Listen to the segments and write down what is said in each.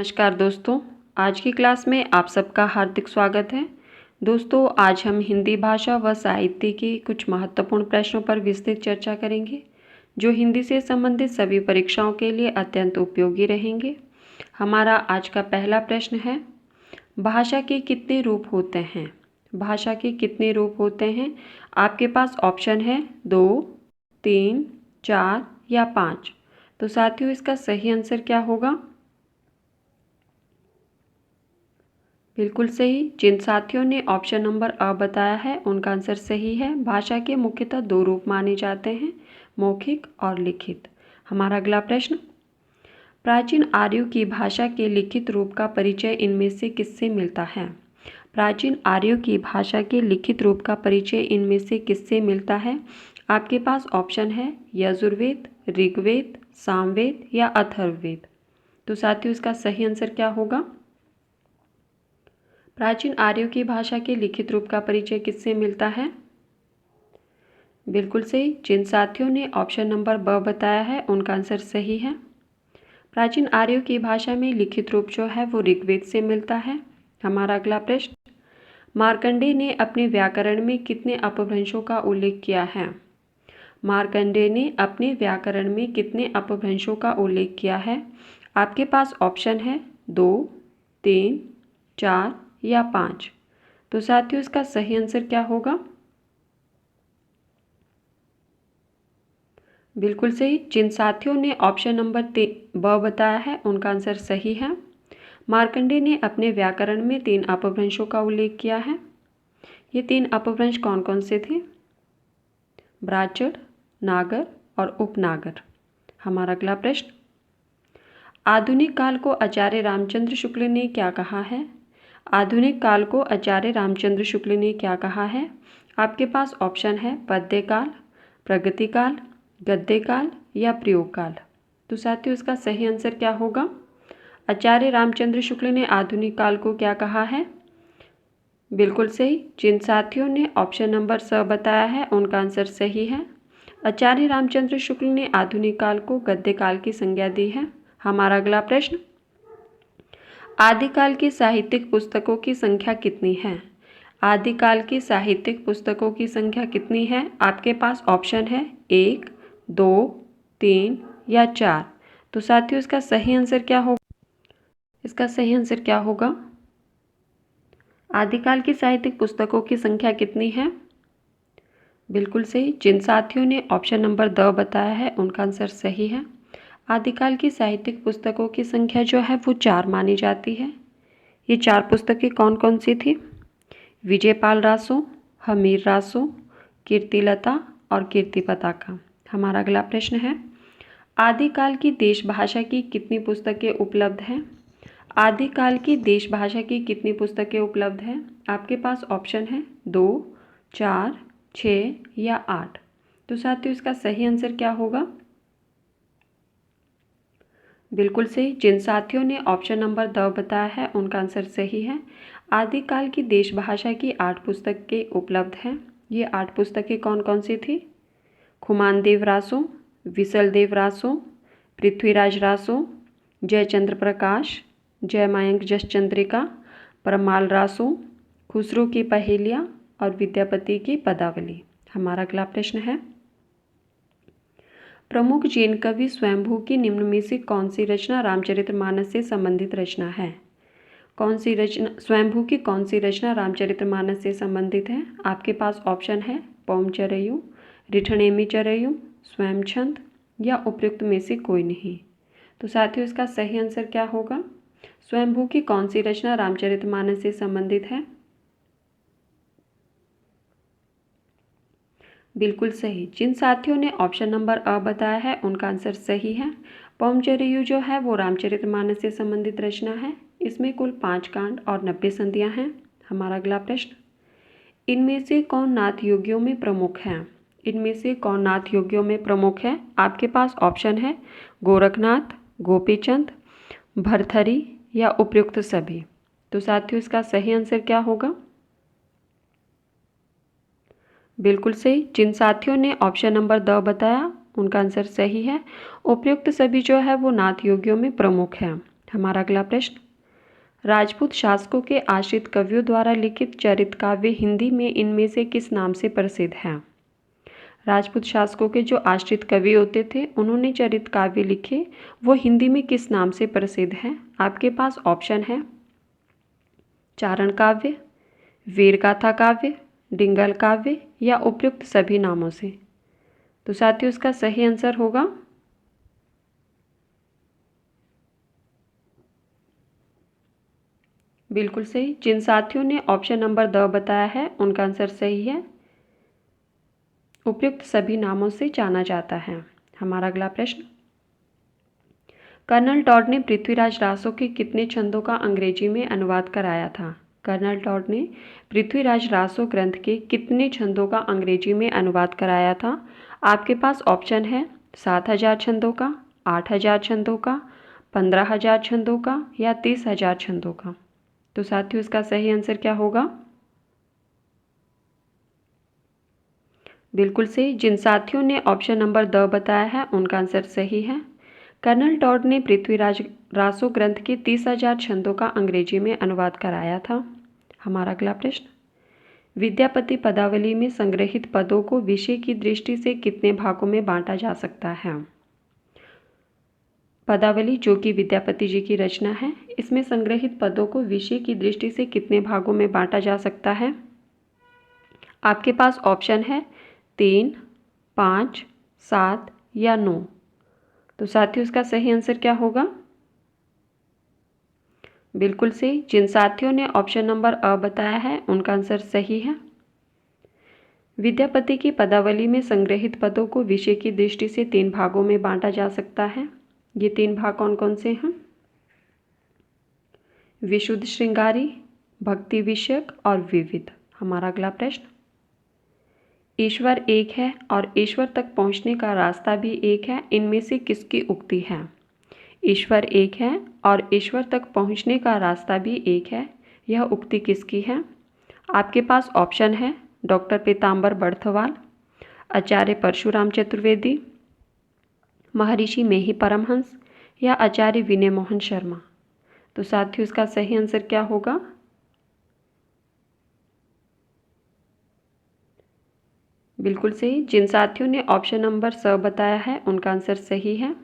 नमस्कार दोस्तों, आज की क्लास में आप सबका हार्दिक स्वागत है। दोस्तों, आज हम हिंदी भाषा व साहित्य के कुछ महत्वपूर्ण प्रश्नों पर विस्तृत चर्चा करेंगे, जो हिंदी से संबंधित सभी परीक्षाओं के लिए अत्यंत उपयोगी रहेंगे। हमारा आज का पहला प्रश्न है, भाषा के कितने रूप होते हैं? भाषा के कितने रूप होते हैं? आपके पास ऑप्शन है 2, 3, 4 या 5। तो साथियों, इसका सही आंसर क्या होगा? बिल्कुल सही। जिन साथियों ने ऑप्शन नंबर अ बताया है उनका आंसर सही है। भाषा के मुख्यतः 2 रूप माने जाते हैं, मौखिक और लिखित। हमारा अगला प्रश्न, प्राचीन आर्यों की भाषा के लिखित रूप का परिचय इनमें से किससे मिलता है? प्राचीन आर्यों की भाषा के लिखित रूप का परिचय इनमें से किससे मिलता है? आपके पास ऑप्शन है यजुर्वेद, ऋग्वेद, सामवेद या अथर्ववेद। तो साथियों, इसका सही आंसर क्या होगा? प्राचीन आर्यों की भाषा के लिखित रूप का परिचय किससे मिलता है? बिल्कुल सही। जिन साथियों ने ऑप्शन नंबर ब बताया है उनका आंसर सही है। प्राचीन आर्यों की भाषा में लिखित रूप जो है वो ऋग्वेद से मिलता है। हमारा अगला प्रश्न, मार्कंडेय ने अपने व्याकरण में कितने अपभ्रंशों का उल्लेख किया है? मार्कंडेय ने अपने व्याकरण में कितने अपभ्रंशों का उल्लेख किया है? आपके पास ऑप्शन है 2, 3, 4 या 5। तो साथियों, इसका सही आंसर क्या होगा? बिल्कुल सही। जिन साथियों ने ऑप्शन नंबर ब बताया है उनका आंसर सही है। मार्कंडेय ने अपने व्याकरण में 3 अपभ्रंशों का उल्लेख किया है। ये 3 अपभ्रंश कौन कौन से थे? ब्राचड़, नागर और उपनागर। हमारा अगला प्रश्न, आधुनिक काल को आचार्य रामचंद्र शुक्ल ने क्या कहा है? आधुनिक काल को आचार्य रामचंद्र शुक्ल ने क्या कहा है? आपके पास ऑप्शन है पद्य काल, प्रगति काल, गद्य काल या प्रयोग काल। तो साथियों, इसका सही आंसर क्या होगा? आचार्य रामचंद्र शुक्ल ने आधुनिक काल को क्या कहा है? बिल्कुल सही। जिन साथियों ने ऑप्शन नंबर स बताया है उनका आंसर सही है। आचार्य रामचंद्र शुक्ल ने आधुनिक काल को गद्य काल की संज्ञा दी है। हमारा अगला प्रश्न, आदिकाल की साहित्यिक पुस्तकों की संख्या कितनी है? आदिकाल की साहित्यिक पुस्तकों की संख्या कितनी है? आपके पास ऑप्शन है 1, 2, 3 या 4। तो साथियों, इसका सही आंसर क्या होगा? इसका सही आंसर क्या होगा? आदिकाल की साहित्यिक पुस्तकों की संख्या कितनी है? बिल्कुल सही। जिन साथियों ने ऑप्शन नंबर द बताया है उनका आंसर सही है। आदिकाल की साहित्यिक पुस्तकों की संख्या जो है वो 4 मानी जाती है। ये 4 पुस्तकें कौन कौन सी थी? विजयपाल रासो, हमीर रासो, कीर्तिलता और कीर्ति पताका। हमारा अगला प्रश्न है, आदिकाल की देश भाषा की कितनी पुस्तकें उपलब्ध हैं? आदिकाल की देश भाषा की कितनी पुस्तकें उपलब्ध हैं? आपके पास ऑप्शन है 2, 4, 6 या 8। तो साथियों, इसका सही आंसर क्या होगा? बिल्कुल सही। जिन साथियों ने ऑप्शन नंबर द बताया है उनका आंसर सही है। आदिकाल की देश भाषा की 8 पुस्तकें उपलब्ध हैं। ये 8 पुस्तकें कौन कौन सी थी? खुमानदेव रासो, विसलदेव रासो, पृथ्वीराज रासो, जयचंद्र प्रकाश, जयमयंक जसचंद्रिका, परमाल रासो, खुसरो की पहेलियाँ और विद्यापति की पदावली। हमारा अगला प्रश्न है, प्रमुख जैन कवि स्वयंभू की निम्न में से कौन सी रचना रामचरितमानस से संबंधित रचना है? कौन सी रचना, स्वयंभू की कौन सी रचना रामचरितमानस से संबंधित है? आपके पास ऑप्शन है पौमचरयु, रिठनेमी चरयु, स्वयंछंद या उपयुक्त में से कोई नहीं। तो साथियों, इसका सही आंसर क्या होगा? स्वयंभू की कौन सी रचना रामचरितमानस से संबंधित है? बिल्कुल सही। जिन साथियों ने ऑप्शन नंबर अ बताया है उनका आंसर सही है। पौमचरयु जो है वो रामचरितमानस से संबंधित रचना है। इसमें कुल 5 कांड और 90 संधियाँ हैं। हमारा अगला प्रश्न, इनमें से कौन नाथ योगियों में प्रमुख है? इनमें से कौन नाथ योगियों में प्रमुख है? आपके पास ऑप्शन है गोरखनाथ, गोपीचंद, भरथरी या उपयुक्त सभी। तो साथियों, इसका सही आंसर क्या होगा? बिल्कुल सही। जिन साथियों ने ऑप्शन नंबर द बताया उनका आंसर सही है। उपयुक्त सभी जो है वो नाथ योगियों में प्रमुख है। हमारा अगला प्रश्न, राजपूत शासकों के आश्रित कवियों द्वारा लिखित चरित काव्य हिंदी में इनमें से किस नाम से प्रसिद्ध है? राजपूत शासकों के जो आश्रित कवि होते थे उन्होंने चरित काव्य लिखे, वो हिंदी में किस नाम से प्रसिद्ध है? आपके पास ऑप्शन है चारण काव्य, वीरगाथा काव्य, डिंगल काव्य या उपयुक्त सभी नामों से। तो साथियों इसका सही आंसर होगा बिल्कुल सही। जिन साथियों ने ऑप्शन नंबर द बताया है उनका आंसर सही है, उपयुक्त सभी नामों से जाना जाता है। हमारा अगला प्रश्न, कर्नल टॉड ने पृथ्वीराज रासो के कितने छंदों का अंग्रेजी में अनुवाद कराया था? कर्नल टॉड ने पृथ्वीराज रासो ग्रंथ के कितने छंदों का अंग्रेजी में अनुवाद कराया था? आपके पास ऑप्शन है 7,000 छंदों का, 8,000 छंदों का, 15,000 छंदों का या 30,000 छंदों का। तो साथियों इसका सही आंसर क्या होगा? बिल्कुल सही। जिन साथियों ने ऑप्शन नंबर द बताया है उनका आंसर सही है। कर्नल टॉड ने पृथ्वीराज रासो ग्रंथ के 30,000 छंदों का अंग्रेजी में अनुवाद कराया था। हमारा अगला प्रश्न, विद्यापति पदावली में संग्रहित पदों को विषय की दृष्टि से कितने भागों में बांटा जा सकता है? पदावली जो कि विद्यापति जी की रचना है, इसमें संग्रहित पदों को विषय की दृष्टि से कितने भागों में बांटा जा सकता है? आपके पास ऑप्शन है 3, 5, 7 या 9। तो साथियों इसका सही आंसर क्या होगा? बिल्कुल सही। जिन साथियों ने ऑप्शन नंबर अ बताया है उनका आंसर सही है। विद्यापति की पदावली में संग्रहित पदों को विषय की दृष्टि से 3 भागों में बांटा जा सकता है। ये 3 भाग कौन कौन से हैं? विशुद्ध श्रृंगारी, भक्ति विषयक और विविध। हमारा अगला प्रश्न, ईश्वर एक है और ईश्वर तक पहुंचने का रास्ता भी एक है, इनमें से किसकी उक्ति है? ईश्वर एक है और ईश्वर तक पहुंचने का रास्ता भी एक है, यह उक्ति किसकी है? आपके पास ऑप्शन है डॉक्टर पीताम्बर बर्थवाल, आचार्य परशुराम चतुर्वेदी, महर्षि मेही परमहंस या आचार्य विनय मोहन शर्मा। तो साथियों इसका सही आंसर क्या होगा? बिल्कुल सही। जिन साथियों ने ऑप्शन नंबर स बताया है उनका आंसर सही है।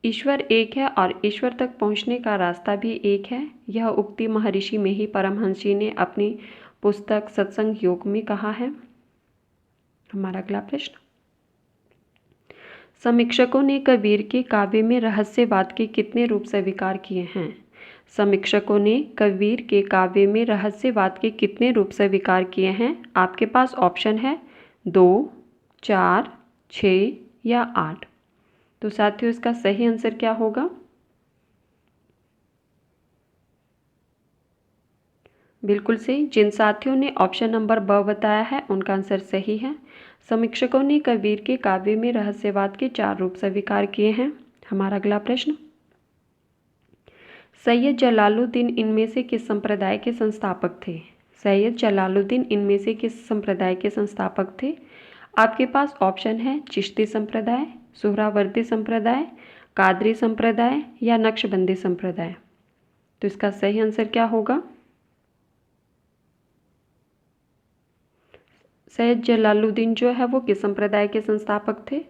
ईश्वर एक है और ईश्वर तक पहुंचने का रास्ता भी एक है, यह उक्ति महर्षि मेही परमहंस जी ने अपनी पुस्तक सत्संग योग में कहा है। हमारा अगला प्रश्न, समीक्षकों ने कबीर के काव्य में रहस्यवाद के कितने रूप स्वीकार किए हैं? समीक्षकों ने कबीर के काव्य में रहस्यवाद के कितने रूप स्वीकार किए हैं? आपके पास ऑप्शन है 2, 4, 6 या 8। तो साथियों इसका सही आंसर क्या होगा? बिल्कुल सही। जिन साथियों ने ऑप्शन नंबर ब बताया है उनका आंसर सही है। समीक्षकों ने कबीर के काव्य में रहस्यवाद के 4 रूप स्वीकार किए हैं। हमारा अगला प्रश्न, सैयद जलालुद्दीन इनमें से किस संप्रदाय के संस्थापक थे? सैयद जलालुद्दीन इनमें से किस संप्रदाय के संस्थापक थे? आपके पास ऑप्शन है चिश्ती संप्रदाय, सुहरावर्दी संप्रदाय, कादरी संप्रदाय या नक्शबंदी संप्रदाय। तो इसका सही आंसर क्या होगा? सैयद जलालुद्दीन जो है वो किस संप्रदाय के संस्थापक थे?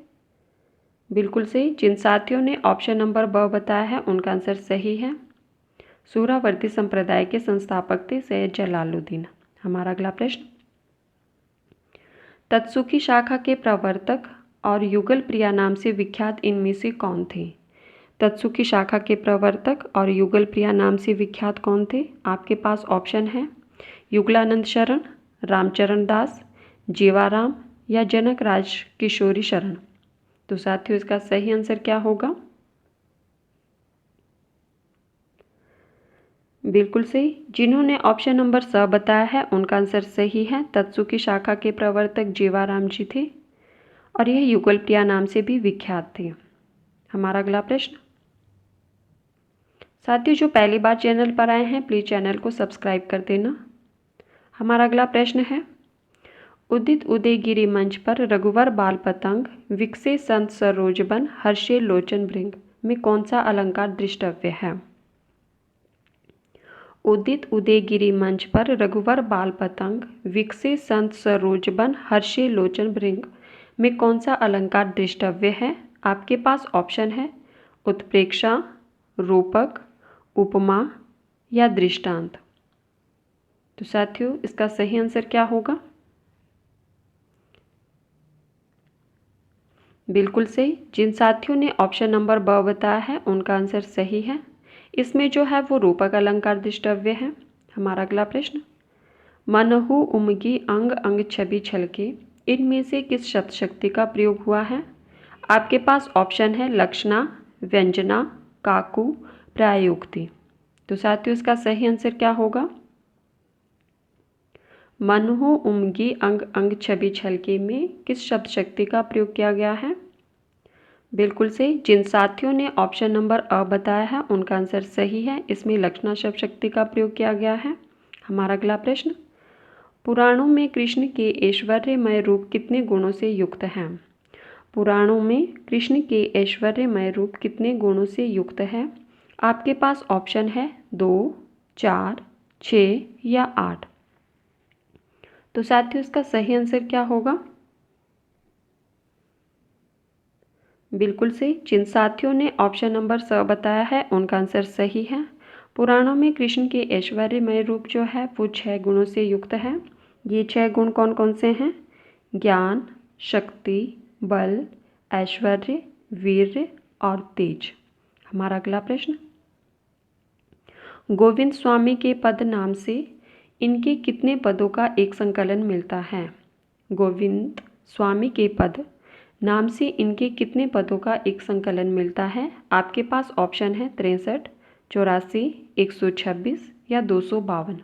बिल्कुल सही। जिन साथियों ने ऑप्शन नंबर ब बताया है उनका आंसर सही है। सुहरावर्दी संप्रदाय के संस्थापक थे सैयद जलालुद्दीन। हमारा अगला प्रश्न, तत्सुखी शाखा के प्रवर्तक और युगल प्रिया नाम से विख्यात इनमें से कौन थे? तत्सुखी शाखा के प्रवर्तक और युगल प्रिया नाम से विख्यात कौन थे? आपके पास ऑप्शन है युगलानंद शरण, रामचरण दास, जीवाराम या जनक राज किशोरी शरण। तो साथियों इसका सही आंसर क्या होगा? बिल्कुल सही। जिन्होंने ऑप्शन नंबर स बताया है उनका आंसर सही है। तत्सुखी शाखा के प्रवर्तक जीवाराम जी थे और यह युगल प्रिया नाम से भी विख्यात थे। हमारा अगला प्रश्न, साथियों जो पहली बार चैनल पर आए हैं प्लीज़ चैनल को सब्सक्राइब कर देना। हमारा अगला प्रश्न है, उदित उदयगिरि मंच पर रघुवर बाल पतंग विकसे संत सरोज बन हर्षे लोचन भृंग। में कौन सा अलंकार दृष्टव्य है? उदित उदयगिरि मंच पर रघुवर बाल पतंग, विकसे संत सरोजबन, हर्षे लोचन भृंग में कौन सा अलंकार दृष्टव्य है? आपके पास ऑप्शन है उत्प्रेक्षा, रूपक, उपमा या दृष्टांत। तो साथियों इसका सही आंसर क्या होगा? बिल्कुल सही। जिन साथियों ने ऑप्शन नंबर ब बताया है उनका आंसर सही है। इसमें जो है वो रूपक अलंकार दृष्टव्य है। हमारा अगला प्रश्न, मनहु उमगी अंग अंग छवि छलके, इनमें से किस शब्द शक्ति का प्रयोग हुआ है? आपके पास ऑप्शन है लक्षणा, व्यंजना, काकू, प्रायोक्ति। तो साथियों इसका सही आंसर क्या होगा? मनहु उमगी अंग अंग छवि छलके में किस शब्द शक्ति का प्रयोग किया गया है? बिल्कुल सही। जिन साथियों ने ऑप्शन नंबर अ बताया है उनका आंसर सही है। इसमें लक्षणा शब्द शक्ति का प्रयोग किया गया है। हमारा अगला प्रश्न, पुराणों में कृष्ण के ऐश्वर्यमय रूप कितने गुणों से युक्त हैं? पुराणों में कृष्ण के ऐश्वर्यमय रूप कितने गुणों से युक्त है? आपके पास ऑप्शन है 2, 4, 6 या 8। तो साथियों इसका सही आंसर क्या होगा? बिल्कुल सही। जिन साथियों ने ऑप्शन नंबर स बताया है उनका आंसर सही है। पुराणों में कृष्ण के ऐश्वर्यमय रूप जो है वो 6 गुणों से युक्त है। ये 6 गुण कौन कौन से हैं? ज्ञान, शक्ति, बल, ऐश्वर्य, वीर्य और तेज। हमारा अगला प्रश्न, गोविंद स्वामी के पद नाम से इनके कितने पदों का एक संकलन मिलता है? गोविंद स्वामी के पद नाम से इनके कितने पदों का एक संकलन मिलता है? आपके पास ऑप्शन है 63, 84, 126 या 252।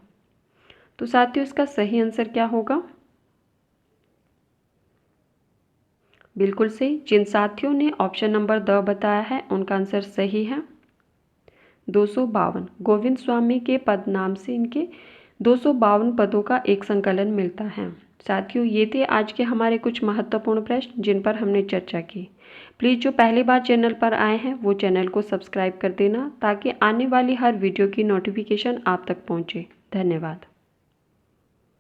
तो साथियों इसका सही आंसर क्या होगा? बिल्कुल सही। जिन साथियों ने ऑप्शन नंबर द बताया है उनका आंसर सही है 252। गोविंद स्वामी के पद नाम से इनके 252 पदों का एक संकलन मिलता है। साथियों ये थे आज के हमारे कुछ महत्वपूर्ण प्रश्न जिन पर हमने चर्चा की। प्लीज़ जो पहली बार चैनल पर आए हैं वो चैनल को सब्सक्राइब कर देना ताकि आने वाली हर वीडियो की नोटिफिकेशन आप तक पहुंचे। धन्यवाद।